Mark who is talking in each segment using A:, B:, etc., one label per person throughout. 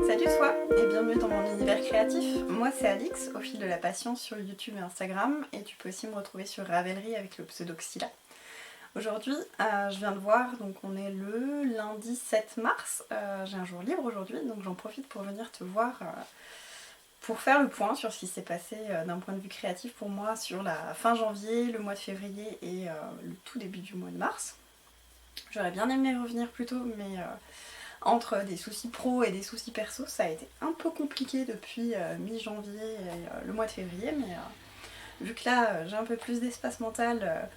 A: Salut toi et bienvenue dans mon univers créatif. Moi c'est Alix, au fil de la patience sur YouTube et Instagram, et tu peux aussi me retrouver sur Ravelry avec le pseudo Xyla. Aujourd'hui, je viens de voir, donc on est le lundi 7 mars, j'ai un jour libre aujourd'hui, donc j'en profite pour venir te voir pour faire le point sur ce qui s'est passé d'un point de vue créatif pour moi sur la fin janvier, le mois de février et le tout début du mois de mars. J'aurais bien aimé revenir plus tôt, mais entre des soucis pro et des soucis perso, ça a été un peu compliqué depuis mi-janvier et le mois de février, mais vu que là j'ai un peu plus d'espace mental,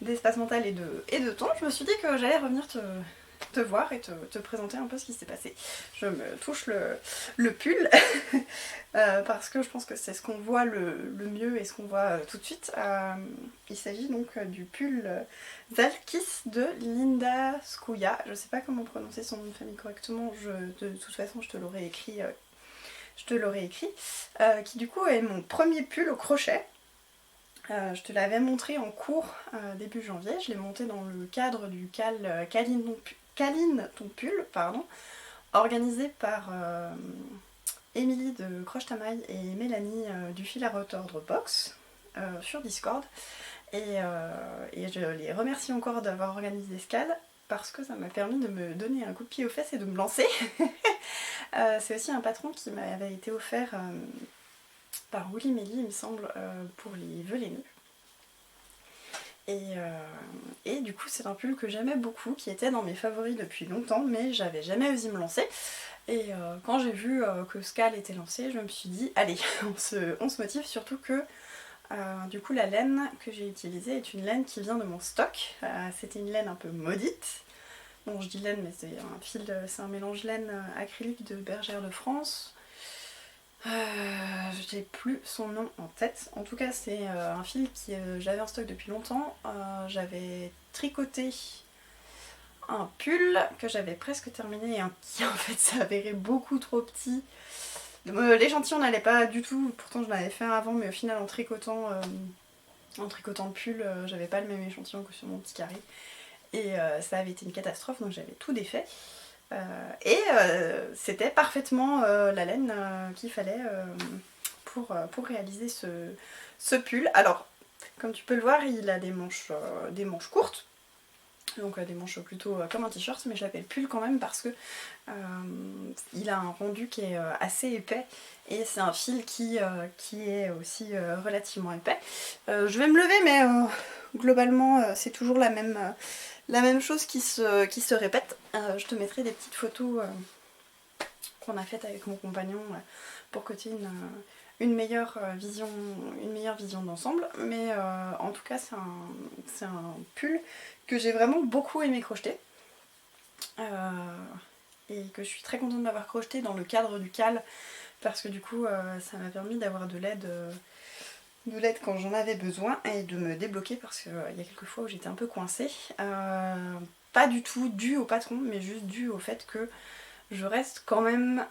A: d'espace mental et de temps, je me suis dit que j'allais revenir te voir et te présenter un peu ce qui s'est passé. Je me touche le pull parce que je pense que c'est ce qu'on voit le mieux et ce qu'on voit tout de suite. Il s'agit donc du pull Zalkis de Linda Skouya. Je sais pas comment prononcer son nom de famille correctement, de toute façon je te l'aurais écrit. Qui du coup est mon premier pull au crochet. Je te l'avais montré en cours début janvier, je l'ai monté dans le cadre du Câline ton pull, organisé par Émilie de Croche ta maille et Mélanie du fil à retordre box sur Discord. Et je les remercie encore d'avoir organisé ce CAL parce que ça m'a permis de me donner un coup de pied aux fesses et de me lancer. C'est aussi un patron qui m'avait été offert par Willy Melly, il me semble, pour les vœux les nœuds. Et du coup c'est un pull que j'aimais beaucoup, qui était dans mes favoris depuis longtemps, mais j'avais jamais osé me lancer. Et quand j'ai vu que Skal était lancé, je me suis dit allez, on se motive, surtout que du coup la laine que j'ai utilisée est une laine qui vient de mon stock. C'était une laine un peu maudite. Bon, je dis laine, mais c'est un mélange laine acrylique de Bergère de France. J'ai plus son nom en tête. En tout cas, c'est un fil que j'avais en stock depuis longtemps. J'avais tricoté un pull que j'avais presque terminé et qui en fait s'avérait beaucoup trop petit. L'échantillon n'allait pas du tout, pourtant je l'avais fait avant, mais au final en tricotant le pull, j'avais pas le même échantillon que sur mon petit carré. Et ça avait été une catastrophe, donc j'avais tout défait. C'était parfaitement la laine qu'il fallait pour réaliser ce pull. Alors, comme tu peux le voir, il a des manches courtes, donc des manches plutôt comme un t-shirt, mais je l'appelle pull quand même parce que il a un rendu qui est assez épais et c'est un fil qui est aussi relativement épais. Je vais me lever, mais globalement c'est toujours la même chose qui se répète. Je te mettrai des petites photos qu'on a faites avec mon compagnon pour que tu aies une meilleure vision d'ensemble. Mais en tout cas c'est un pull que j'ai vraiment beaucoup aimé crocheter. Et que je suis très contente d'avoir crocheté dans le cadre du CAL parce que du coup ça m'a permis d'avoir de l'aide quand j'en avais besoin et de me débloquer parce qu'il y a quelques fois où j'étais un peu coincée. Pas du tout dû au patron, mais juste dû au fait que je reste quand même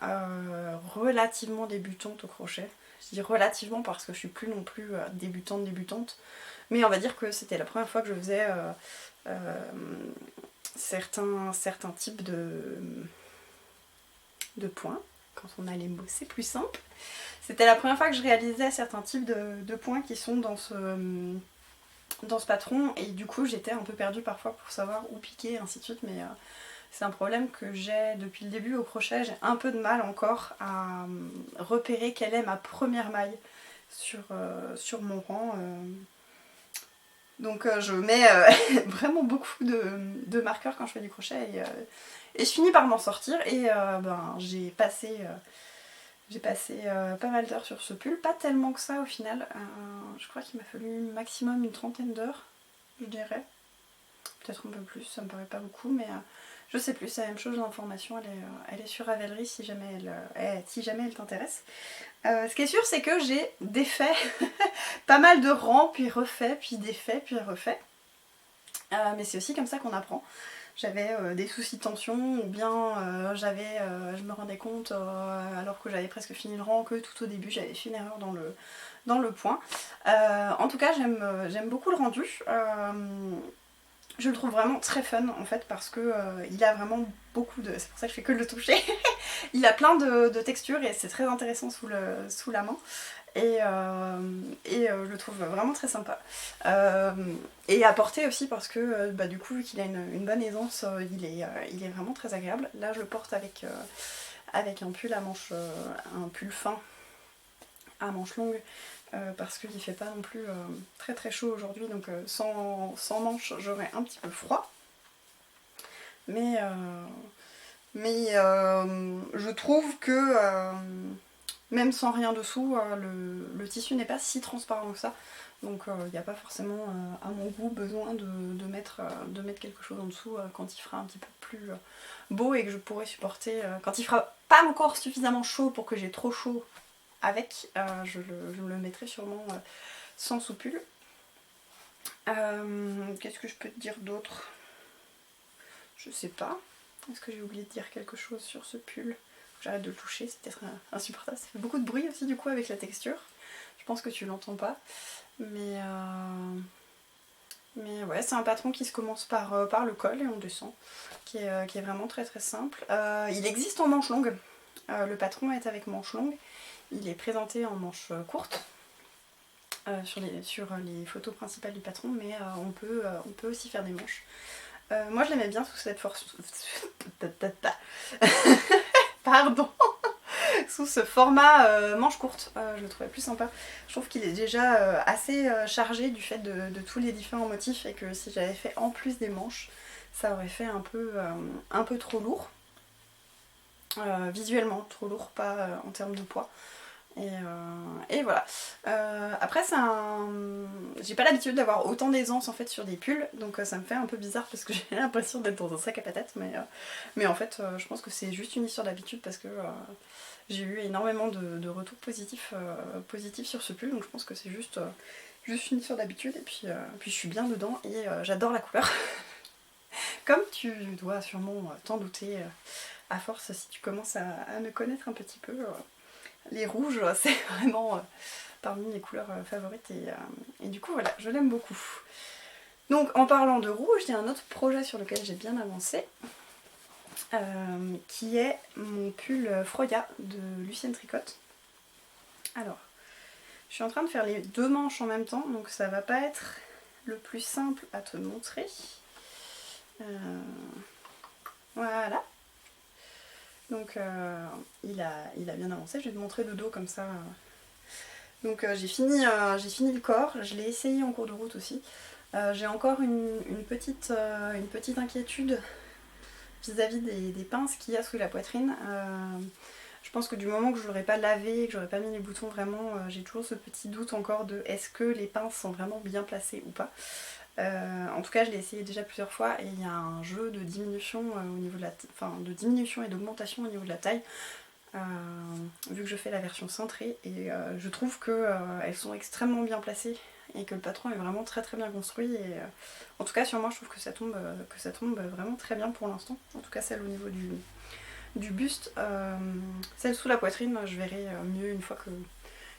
A: relativement débutante au crochet. Je dis relativement parce que je suis plus non plus débutante, mais on va dire que c'était la première fois que je faisais certains types de points. Quand on a les mots, c'est plus simple. C'était la première fois que je réalisais certains types de points qui sont dans ce patron, et du coup j'étais un peu perdue parfois pour savoir où piquer et ainsi de suite, mais c'est un problème que j'ai depuis le début au crochet. J'ai un peu de mal encore à repérer quelle est ma première maille sur mon rang. Donc je mets vraiment beaucoup de marqueurs quand je fais du crochet et je finis par m'en sortir. Et j'ai passé pas mal d'heures sur ce pull, pas tellement que ça au final. Je crois qu'il m'a fallu maximum une trentaine d'heures, je dirais. Peut-être un peu plus, ça me paraît pas beaucoup, mais je sais plus, c'est la même chose, l'information elle est sur Ravelry si jamais elle t'intéresse. Ce qui est sûr, c'est que j'ai défait pas mal de rangs, puis refait, puis défait, puis refait. Mais c'est aussi comme ça qu'on apprend. J'avais des soucis de tension, ou bien je me rendais compte alors que j'avais presque fini le rang que tout au début j'avais fait une erreur dans le point. En tout cas, j'aime beaucoup le rendu. Je le trouve vraiment très fun en fait parce que il a vraiment beaucoup de... C'est pour ça que je fais que le toucher. Il a plein de textures et c'est très intéressant sous la main. Je le trouve vraiment très sympa. Et à porter aussi parce que du coup vu qu'il a une bonne aisance, il est vraiment très agréable. Là je le porte avec un pull à manches, un pull fin à manches longues. Parce qu'il fait pas non plus très très chaud aujourd'hui, donc sans manches j'aurais un petit peu froid. Mais je trouve que même sans rien dessous, le tissu n'est pas si transparent que ça. Donc il n'y a pas forcément, à mon goût, besoin de mettre quelque chose en dessous quand il fera un petit peu plus beau et que je pourrais supporter. Quand il fera pas encore suffisamment chaud pour que j'ai trop chaud avec, je le mettrai sûrement sans sous-pull. Qu'est-ce que je peux te dire d'autre? Je sais pas. Est-ce que j'ai oublié de dire quelque chose sur ce pull? J'arrête de le toucher, c'est peut-être insupportable. Ça fait beaucoup de bruit aussi du coup avec la texture. Je pense que tu l'entends pas. Mais ouais, c'est un patron qui se commence par le col et on descend. Qui est vraiment très très simple. Il existe en manche longue. Le patron est avec manche longue. Il est présenté en manche courte. Sur les photos principales du patron, mais on peut aussi faire des manches. Moi je l'aimais bien sous cette force. Pardon. Sous ce format manche courte, je le trouvais plus sympa. Je trouve qu'il est déjà assez chargé du fait de tous les différents motifs et que si j'avais fait en plus des manches, ça aurait fait un peu trop lourd. Visuellement trop lourd, pas en termes de poids. Et voilà. Après, j'ai pas l'habitude d'avoir autant d'aisance en fait sur des pulls, donc ça me fait un peu bizarre parce que j'ai l'impression d'être dans un sac à patates, mais en fait, je pense que c'est juste une histoire d'habitude parce que j'ai eu énormément de retours positifs sur ce pull, donc je pense que c'est juste une histoire d'habitude, et puis je suis bien dedans et j'adore la couleur. Comme tu dois sûrement t'en douter, à force si tu commences à me connaître un petit peu. Les rouges, c'est vraiment parmi mes couleurs favorites et du coup voilà, je l'aime beaucoup. Donc en parlant de rouge, il y a un autre projet sur lequel j'ai bien avancé, qui est mon pull Froya de Lucienne Tricotte. Alors, je suis en train de faire les deux manches en même temps, donc ça va pas être le plus simple à te montrer. Voilà. Donc il a bien avancé, je vais te montrer de dos comme ça. Donc j'ai fini le corps, je l'ai essayé en cours de route aussi. J'ai encore une petite inquiétude vis-à-vis des pinces qu'il y a sous la poitrine. Je pense que du moment que je l'aurais pas lavé, que j'aurais pas mis les boutons vraiment, j'ai toujours ce petit doute encore de est-ce que les pinces sont vraiment bien placées ou pas. En tout cas je l'ai essayé déjà plusieurs fois et il y a un jeu de diminution au niveau de diminution et d'augmentation au niveau de la taille. Vu que je fais la version cintrée et je trouve qu'elles sont extrêmement bien placées et que le patron est vraiment très très bien construit et en tout cas sur moi je trouve que ça tombe vraiment très bien pour l'instant, en tout cas celle au niveau du buste. Celle sous la poitrine je verrai mieux une fois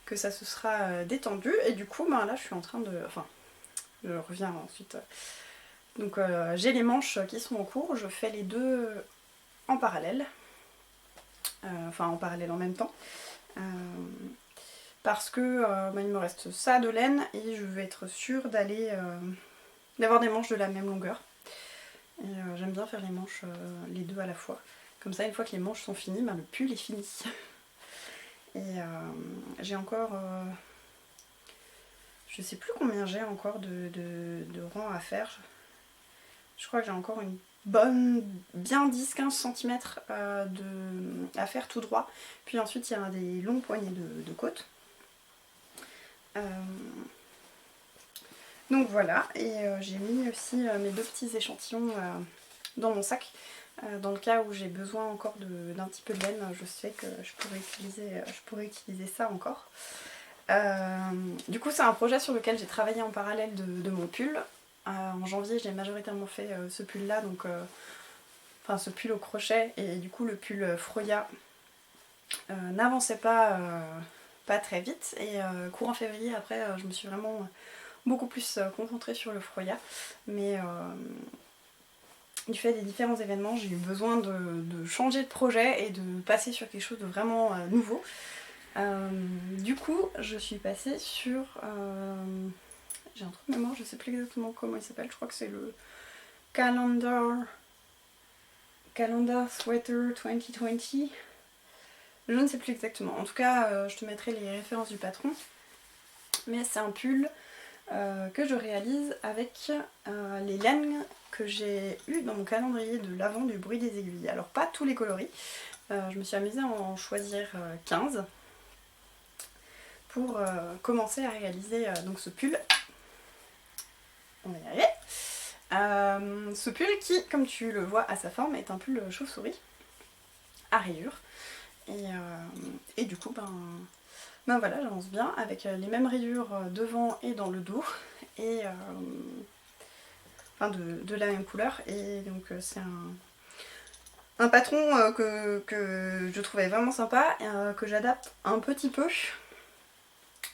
A: que ça se sera détendu et du coup là je suis en train de... Enfin je reviens ensuite. Donc j'ai les manches qui sont en cours, je fais les deux en parallèle. Enfin en parallèle en même temps, parce que il me reste ça de laine et je veux être sûre d'avoir des manches de la même longueur. Et j'aime bien faire les manches les deux à la fois. Comme ça, une fois que les manches sont finies, le pull est fini. Et j'ai encore... je sais plus combien j'ai encore de rangs à faire. Je crois que j'ai encore une bonne, bien 10-15 cm à faire tout droit. Puis ensuite, il y a des longs poignets de côte. Donc voilà, et j'ai mis aussi mes deux petits échantillons dans mon sac. Dans le cas où j'ai besoin encore d'un petit peu de laine, je sais que je pourrais utiliser ça encore. Du coup, c'est un projet sur lequel j'ai travaillé en parallèle de mon pull. En janvier, j'ai majoritairement fait ce pull là, donc ce pull au crochet, et du coup le pull Froya n'avançait pas très vite, et courant février après je me suis vraiment beaucoup plus concentrée sur le Froya, mais du fait des différents événements, j'ai eu besoin de changer de projet et de passer sur quelque chose de vraiment nouveau. Du coup, je suis passée sur... j'ai un truc de mémoire, je sais plus exactement comment il s'appelle, je crois que c'est le Calendar Sweater 2020. Je ne sais plus exactement. En tout cas, je te mettrai les références du patron. Mais c'est un pull que je réalise avec les laines que j'ai eues dans mon calendrier de l'Avent du bruit des aiguilles. Alors pas tous les coloris. Je me suis amusée à en choisir 15 pour commencer à réaliser donc ce pull. On va y arriver. Ce pull qui, comme tu le vois à sa forme, est un pull chauve-souris à rayures. Et du coup, ben voilà, j'avance bien avec les mêmes rayures devant et dans le dos. Et enfin de la même couleur. Et donc c'est un patron que je trouvais vraiment sympa, que j'adapte un petit peu.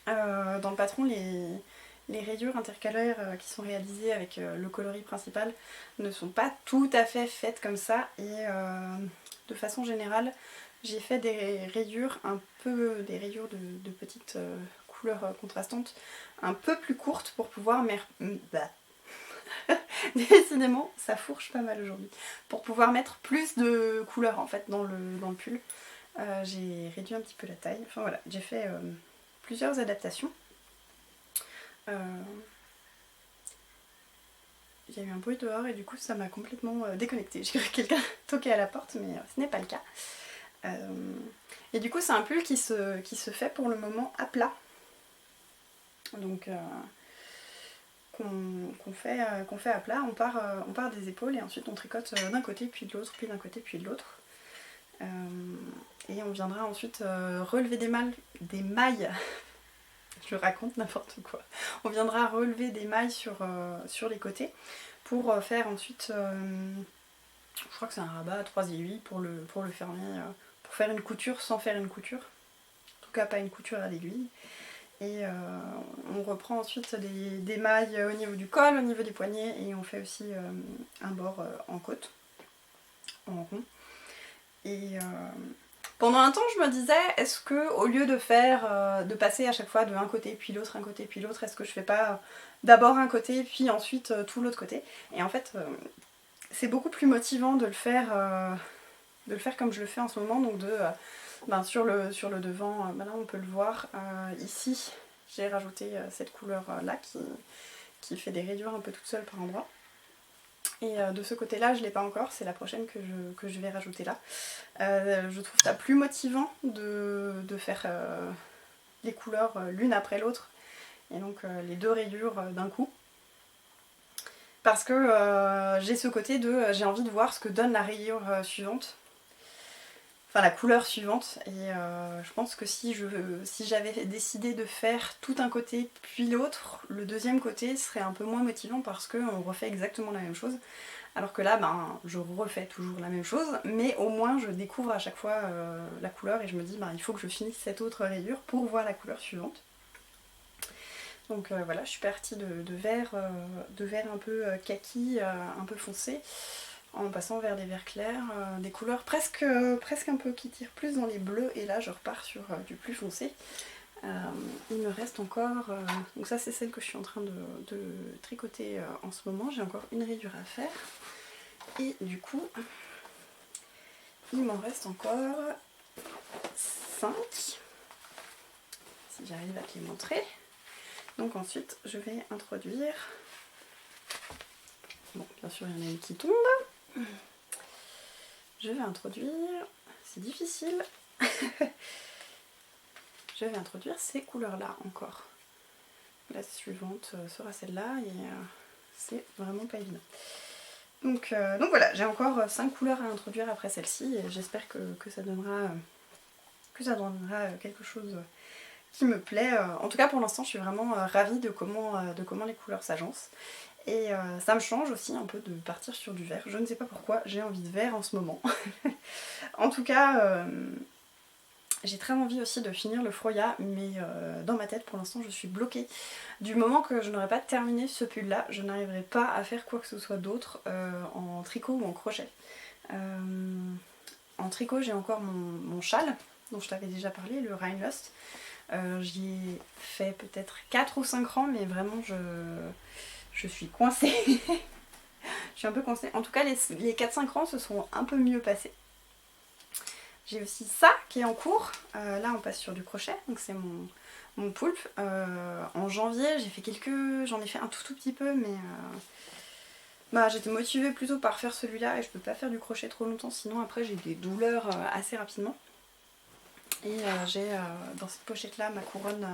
A: Dans le patron, les rayures intercalaires qui sont réalisées avec le coloris principal ne sont pas tout à fait faites comme ça. Et de façon générale, j'ai fait des rayures des rayures de petites couleurs contrastantes un peu plus courtes pour pouvoir décidément, ça fourche pas mal aujourd'hui. Pour pouvoir mettre plus de couleurs en fait dans le pull. J'ai réduit un petit peu la taille. Enfin voilà, j'ai fait plusieurs adaptations. Il y a eu un bruit dehors et du coup ça m'a complètement déconnectée. J'ai cru que quelqu'un toquait à la porte, mais ce n'est pas le cas. Et du coup c'est un pull qui se fait pour le moment à plat. Donc qu'on fait à plat, on part des épaules et ensuite on tricote d'un côté puis de l'autre, puis d'un côté puis de l'autre. Et on viendra ensuite relever des mailles. Je raconte n'importe quoi. On viendra relever des mailles sur les côtés pour faire ensuite, je crois que c'est un rabat à 3 aiguilles pour le fermer, pour faire une couture sans faire une couture. En tout cas pas une couture à l'aiguille. Et on reprend ensuite des mailles au niveau du col, au niveau des poignets, et on fait aussi un bord en côte, en rond. Et pendant un temps je me disais, est-ce que au lieu de passer à chaque fois de un côté puis l'autre, un côté puis l'autre, est-ce que je fais pas d'abord un côté puis ensuite tout l'autre côté? Et en fait c'est beaucoup plus motivant de le faire comme je le fais en ce moment, donc sur le devant, là on peut le voir, ici j'ai rajouté cette couleur là qui fait des rayures un peu toute seule par endroit. Et de ce côté là je l'ai pas encore, c'est la prochaine que je vais rajouter là. Je trouve ça plus motivant de faire les couleurs l'une après l'autre, et donc les deux rayures d'un coup. Parce que j'ai ce côté j'ai envie de voir ce que donne la rayure suivante. Enfin la couleur suivante, et je pense que si j'avais décidé de faire tout un côté puis l'autre, le deuxième côté serait un peu moins motivant parce qu'on refait exactement la même chose. Alors que là, je refais toujours la même chose, mais au moins je découvre à chaque fois la couleur et je me dis il faut que je finisse cette autre rayure pour voir la couleur suivante. Donc voilà, je suis partie de vert un peu kaki, un peu foncé, en passant vers des verts clairs, des couleurs presque un peu qui tirent plus dans les bleus, et là je repars sur du plus foncé. Il me reste encore, donc ça c'est celle que je suis en train de tricoter en ce moment, j'ai encore une rayure à faire, et du coup il m'en reste encore 5, si j'arrive à te les montrer. Donc ensuite je vais introduire, bon bien sûr il y en a une qui tombe, je vais introduire, c'est difficile, je vais introduire ces couleurs là encore. La suivante sera celle-là, et c'est vraiment pas évident. Donc voilà, j'ai encore 5 couleurs à introduire après celle-ci, et j'espère que ça donnera quelque chose qui me plaît. En tout cas pour l'instant je suis vraiment ravie de comment les couleurs s'agencent. Et ça me change aussi un peu de partir sur du vert. Je ne sais pas pourquoi j'ai envie de vert en ce moment. En tout cas J'ai très envie aussi de finir le Froya, mais dans ma tête pour l'instant je suis bloquée. Du moment que je n'aurai pas terminé ce pull là, je n'arriverai pas à faire quoi que ce soit d'autre en tricot ou en crochet. En tricot j'ai encore mon châle, dont je t'avais déjà parlé, le Rhinelust. J'y ai fait peut-être 4 ou 5 rangs, mais vraiment je suis coincée. Je suis un peu coincée. En tout cas les 4-5 rangs se sont un peu mieux passés. J'ai aussi ça qui est en cours. Là on passe sur du crochet, donc c'est mon poulpe. En janvier j'en ai fait un tout petit peu, mais j'étais motivée plutôt par faire celui-là et je peux pas faire du crochet trop longtemps, sinon après j'ai des douleurs assez rapidement. Et j'ai dans cette pochette là ma couronne,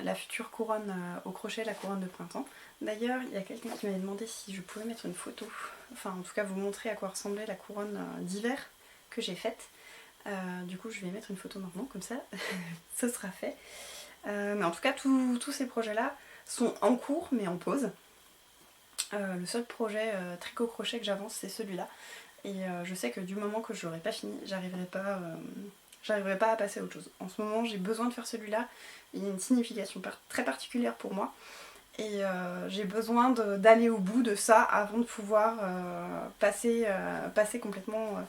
A: la future couronne au crochet, la couronne de printemps. D'ailleurs il y a quelqu'un qui m'avait demandé si je pouvais mettre une photo, enfin en tout cas vous montrer à quoi ressemblait la couronne d'hiver que j'ai faite. Du coup je vais mettre une photo maintenant, comme ça ce sera fait. Mais en tout cas tous ces projets là sont en cours mais en pause. Le seul projet tricot crochet que j'avance c'est celui-là. Et je sais que du moment que je l'aurai pas fini, j'arriverai pas à passer à autre chose. En ce moment j'ai besoin de faire celui-là, il y a une signification très particulière pour moi. Et j'ai besoin d'aller au bout de ça avant de pouvoir passer complètement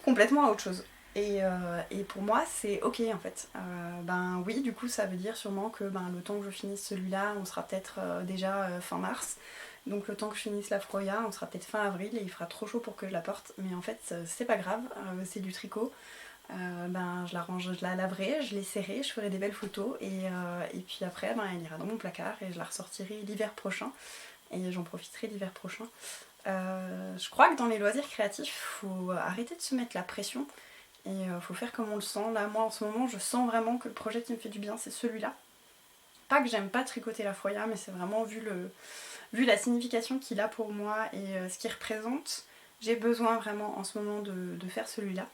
A: à autre chose. Et pour moi c'est ok en fait. Oui, du coup ça veut dire sûrement que le temps que je finisse celui-là, on sera peut-être déjà fin mars. Donc le temps que je finisse la Froya, on sera peut-être fin avril et il fera trop chaud pour que je la porte. Mais en fait c'est pas grave, c'est du tricot. Je la range, je la laverai, je l'essaierai, je ferai des belles photos et puis après elle ira dans mon placard et je la ressortirai l'hiver prochain et j'en profiterai l'hiver prochain. Je crois que dans les loisirs créatifs, faut arrêter de se mettre la pression et faut faire comme on le sent. Là moi en ce moment je sens vraiment que le projet qui me fait du bien c'est celui-là. Pas que j'aime pas tricoter la Froya, mais c'est vraiment vu la signification qu'il a pour moi et ce qu'il représente, j'ai besoin vraiment en ce moment de faire celui-là.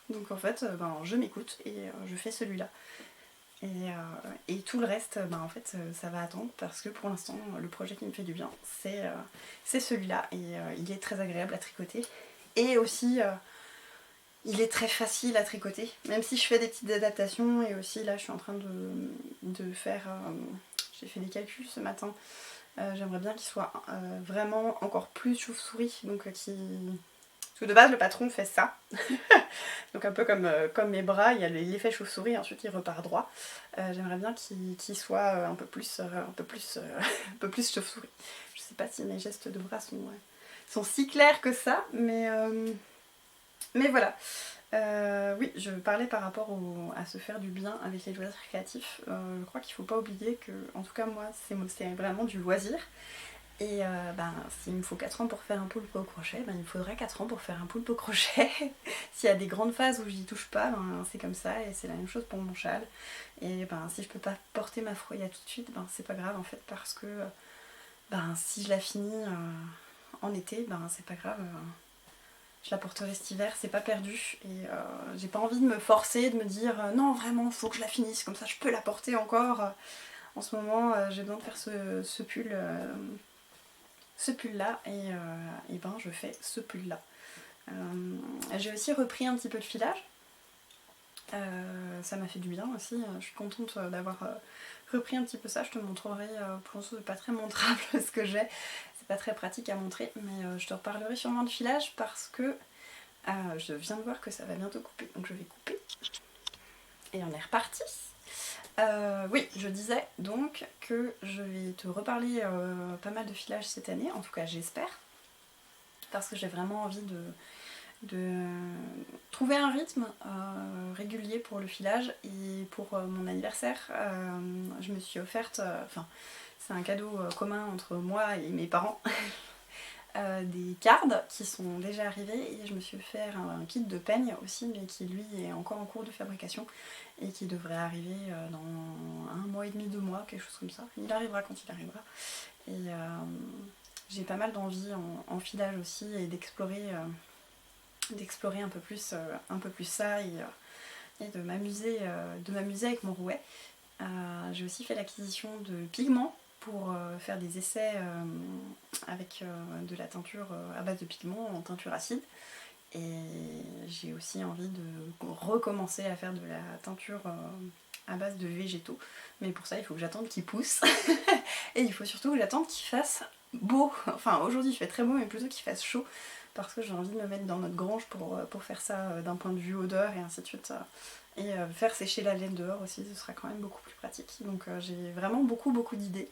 A: Donc en fait, je m'écoute et je fais celui-là. Et tout le reste, en fait, ça va attendre parce que pour l'instant, le projet qui me fait du bien, c'est celui-là. Et il est très agréable à tricoter. Et aussi, il est très facile à tricoter. Même si je fais des petites adaptations. Et aussi, là, je suis en train de faire... j'ai fait des calculs ce matin. J'aimerais bien qu'il soit vraiment encore plus chauve-souris. Donc, parce que de base, le patron fait ça. Donc un peu comme mes bras, il y a l'effet chauve-souris, ensuite il repart droit. J'aimerais bien qu'il soit un peu plus chauve-souris. Je sais pas si mes gestes de bras sont si clairs que ça, mais voilà. Oui, je parlais par rapport à se faire du bien avec les loisirs créatifs. Je crois qu'il faut pas oublier que, en tout cas moi, c'est vraiment du loisir. Et s'il me faut 4 ans pour faire un poulpe au crochet, il me faudra 4 ans pour faire un poulpe au crochet. S'il y a des grandes phases où j'y touche pas, c'est comme ça et c'est la même chose pour mon châle. Et si je peux pas porter ma Froya tout de suite, c'est pas grave en fait parce que si je la finis en été, c'est pas grave. Je la porterai cet hiver, c'est pas perdu. Et j'ai pas envie de me forcer, de me dire non vraiment faut que je la finisse, comme ça je peux la porter encore. En ce moment j'ai besoin de faire ce pull. Ce pull là et je fais ce pull là. J'ai aussi repris un petit peu de filage. Ça m'a fait du bien aussi. Je suis contente d'avoir repris un petit peu ça. Je te montrerai, pour l'instant c'est pas très montrable ce que j'ai. C'est pas très pratique à montrer, mais je te reparlerai sûrement de filage parce que je viens de voir que ça va bientôt couper. Donc je vais couper. Et on est reparti. Oui, je disais donc que je vais te reparler pas mal de filage cette année, en tout cas j'espère, parce que j'ai vraiment envie de trouver un rythme régulier pour le filage. Et pour mon anniversaire, je me suis offerte, c'est un cadeau commun entre moi et mes parents, des cardes qui sont déjà arrivées et je me suis fait un kit de peigne aussi mais qui lui est encore en cours de fabrication et qui devrait arriver dans 1 mois et demi, 2 mois, quelque chose comme ça. Il arrivera quand il arrivera. Et j'ai pas mal d'envie en filage aussi et d'explorer un peu plus ça et de m'amuser avec mon rouet. J'ai aussi fait l'acquisition de pigments pour faire des essais avec de la teinture à base de pigments en teinture acide. Et j'ai aussi envie de recommencer à faire de la teinture à base de végétaux. Mais pour ça, il faut que j'attende qu'il pousse. Et il faut surtout que j'attende qu'il fasse beau. Enfin, aujourd'hui il fait très beau, mais plutôt qu'il fasse chaud. Parce que j'ai envie de me mettre dans notre grange pour faire ça d'un point de vue odeur et ainsi de suite. Et faire sécher la laine dehors aussi, ce sera quand même beaucoup plus pratique. Donc j'ai vraiment beaucoup d'idées.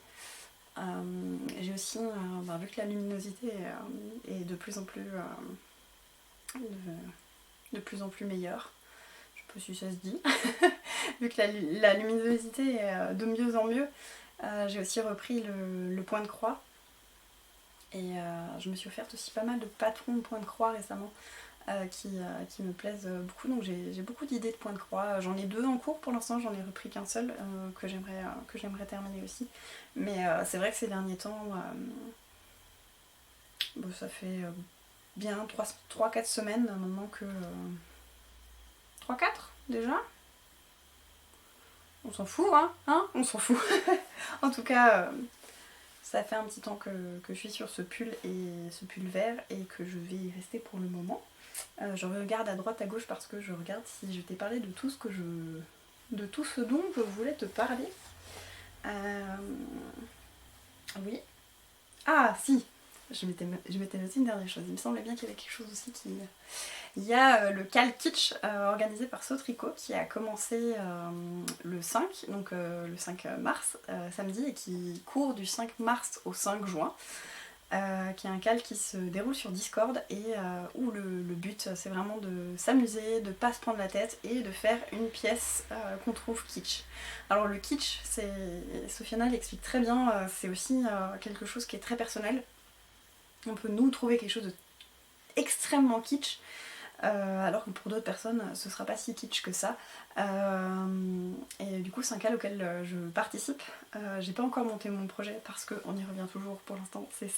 A: J'ai aussi, vu que la luminosité est de plus en plus meilleure, je sais pas si ça se dit, vu que la luminosité est de mieux en mieux, j'ai aussi repris le point de croix. Et je me suis offerte aussi pas mal de patrons de points de croix récemment qui me plaisent beaucoup. Donc j'ai beaucoup d'idées de points de croix. J'en ai 2 en cours pour l'instant, j'en ai repris qu'un seul que j'aimerais terminer aussi. Mais c'est vrai que ces derniers temps, ça fait bien 3-4 semaines maintenant que... 3-4 déjà ? On s'en fout, hein, on s'en fout. En tout cas... ça fait un petit temps que je suis sur ce pull vert et que je vais y rester pour le moment. Je regarde à droite à gauche parce que je regarde si je t'ai parlé de tout ce dont je voulais te parler. Oui. Ah si, je m'étais noté une dernière chose. Il me semblait bien qu'il y avait quelque chose aussi qui... Il y a le Cal Kitsch organisé par Sautricot qui a commencé le 5, donc le 5 mars, samedi, et qui court du 5 mars au 5 juin, qui est un cal qui se déroule sur Discord et où le but c'est vraiment de s'amuser, de pas se prendre la tête et de faire une pièce qu'on trouve kitsch. Alors le kitsch, Sofiana l'explique très bien, c'est aussi quelque chose qui est très personnel. On peut nous trouver quelque chose de extrêmement kitsch, alors que pour d'autres personnes ce sera pas si kitsch que ça. Et du coup c'est un cal auquel je participe. J'ai pas encore monté mon projet parce qu'on y revient toujours pour l'instant, c'est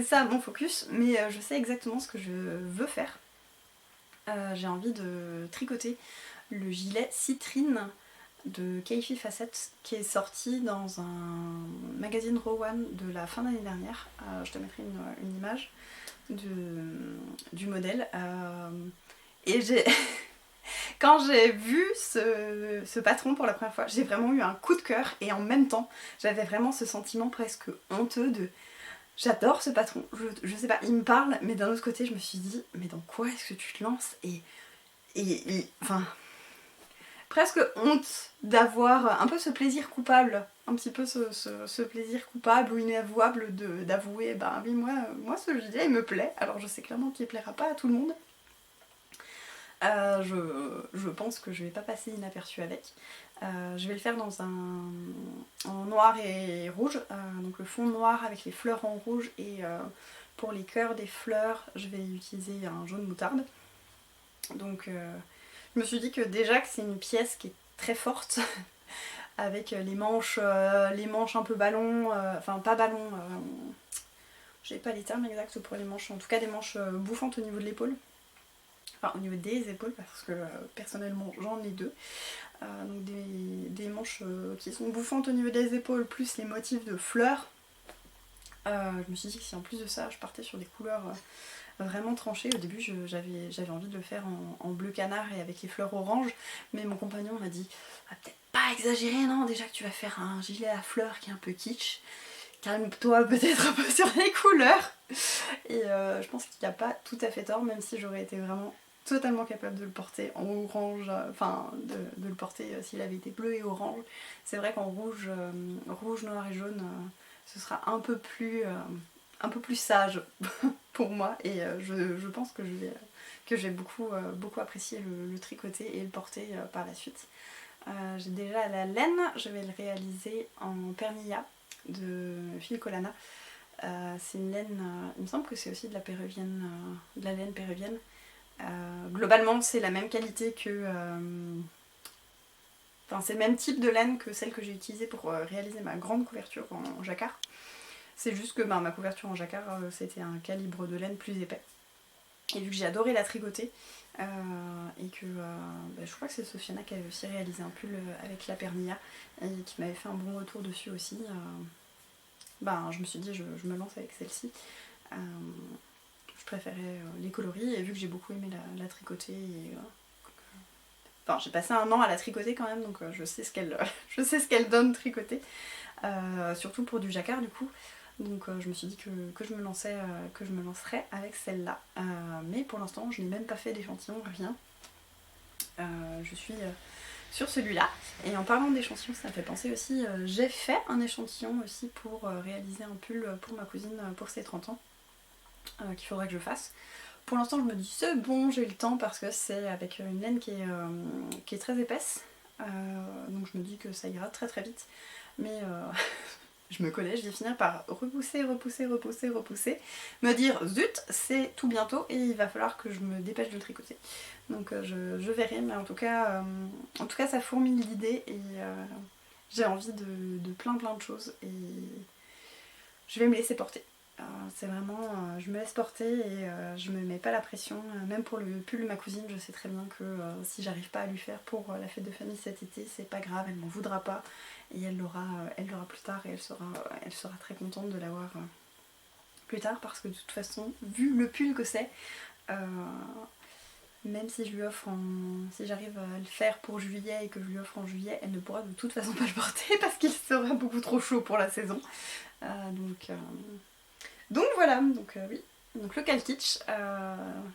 A: ça mon focus, mais je sais exactement ce que je veux faire. J'ai envie de tricoter le gilet citrine de Keifi Facette qui est sorti dans un magazine Rowan de la fin d'année dernière. Je te mettrai une image du modèle. Et quand j'ai vu ce patron pour la première fois, j'ai vraiment eu un coup de cœur et en même temps, j'avais vraiment ce sentiment presque honteux de... J'adore ce patron, je sais pas, il me parle, mais d'un autre côté, je me suis dit, mais dans quoi est-ce que tu te lances ? Enfin... presque honte d'avoir un peu ce plaisir coupable, un petit peu ce plaisir coupable ou inavouable d'avouer, ben oui, moi ce gilet il me plaît, alors je sais clairement qu'il plaira pas à tout le monde. Je pense que je vais pas passer inaperçu avec. Je vais le faire en noir et rouge, donc le fond noir avec les fleurs en rouge et pour les cœurs des fleurs je vais utiliser un jaune moutarde. Donc je me suis dit que déjà que c'est une pièce qui est très forte avec les manches un peu ballon, enfin pas ballon, j'ai pas les termes exacts pour les manches, en tout cas des manches bouffantes au niveau de l'épaule. Enfin au niveau des épaules parce que personnellement j'en ai 2. Donc des manches qui sont bouffantes au niveau des épaules plus les motifs de fleurs. Je me suis dit que si en plus de ça je partais sur des couleurs vraiment tranchées, au début j'avais envie de le faire en bleu canard et avec les fleurs orange, mais mon compagnon m'a dit peut-être pas exagérer, non, déjà que tu vas faire un gilet à fleurs qui est un peu kitsch, calme-toi peut-être un peu sur les couleurs. Et je pense qu'il n'y a pas tout à fait tort, même si j'aurais été vraiment totalement capable de le porter en orange, enfin de le porter s'il avait été bleu et orange. C'est vrai qu'en rouge, noir et jaune, ce sera un peu plus sage pour moi, et je pense que je vais beaucoup apprécier le tricoter et le porter par la suite. J'ai déjà la laine, je vais le réaliser en pernilla de Filcolana. C'est une laine, il me semble que c'est aussi de la laine péruvienne. Globalement c'est la même qualité que... Enfin c'est le même type de laine que celle que j'ai utilisée pour réaliser ma grande couverture en jacquard. C'est juste que ma couverture en jacquard c'était un calibre de laine plus épais. Et vu que j'ai adoré la tricoter, et que je crois que c'est Sofiana qui avait aussi réalisé un pull avec la pernilla et qui m'avait fait un bon retour dessus aussi, je me suis dit je me lance avec celle-ci. Je préférais les coloris, et vu que j'ai beaucoup aimé la tricoter, enfin j'ai passé un an à la tricoter quand même, donc je sais ce qu'elle donne tricoter, surtout pour du jacquard du coup. Donc je me suis dit que je me lancerais avec celle-là. Mais pour l'instant je n'ai même pas fait d'échantillon, rien. Je suis sur celui-là. Et en parlant d'échantillon, ça me fait penser aussi, j'ai fait un échantillon aussi pour réaliser un pull pour ma cousine pour ses 30 ans, qu'il faudrait que je fasse. Pour l'instant je me dis c'est bon, j'ai le temps parce que c'est avec une laine qui est très épaisse. Donc je me dis que ça ira très très vite. Mais je me connais, je vais finir par repousser, me dire zut, c'est tout bientôt et il va falloir que je me dépêche de le tricoter. Donc je verrai, mais en tout cas ça fourmille l'idée et j'ai envie de plein de choses et je vais me laisser porter. C'est vraiment, je me laisse porter et je me mets pas la pression. Même pour le pull de ma cousine, je sais très bien que si j'arrive pas à lui faire pour la fête de famille cet été, c'est pas grave, elle m'en voudra pas et elle l'aura plus tard et elle sera très contente de l'avoir plus tard, parce que de toute façon, vu le pull que c'est, même si je lui offre si j'arrive à le faire pour juillet et que je lui offre en juillet, elle ne pourra de toute façon pas le porter parce qu'il sera beaucoup trop chaud pour la saison. Donc voilà, donc oui. Donc le Calkitsch,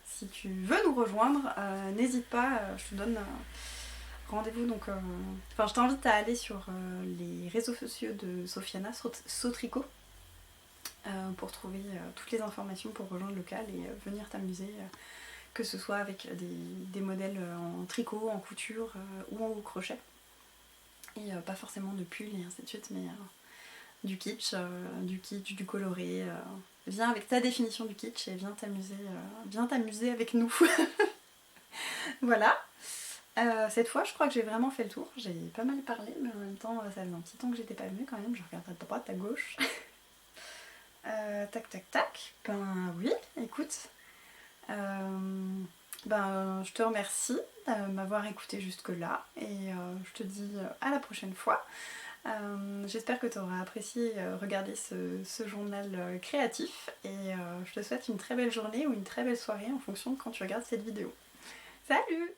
A: si tu veux nous rejoindre, n'hésite pas, je te donne rendez-vous. Donc, enfin, je t'invite à aller sur les réseaux sociaux de Sofiana Sautricot pour trouver toutes les informations pour rejoindre le local et venir t'amuser, que ce soit avec des modèles en tricot, en couture ou en haut crochet. Et pas forcément de pull et ainsi de suite, mais du kitsch, du coloré. Viens avec ta définition du kitsch et viens t'amuser avec nous. Voilà. Cette fois, je crois que j'ai vraiment fait le tour. J'ai pas mal parlé, mais en même temps, ça faisait un petit temps que j'étais pas venue quand même. Je regarde à droite, à gauche. Tac, tac, tac. Ben oui, écoute. Je te remercie de m'avoir écouté jusque-là et je te dis à la prochaine fois. J'espère que tu auras apprécié regarder ce journal créatif et je te souhaite une très belle journée ou une très belle soirée en fonction de quand tu regardes cette vidéo. Salut!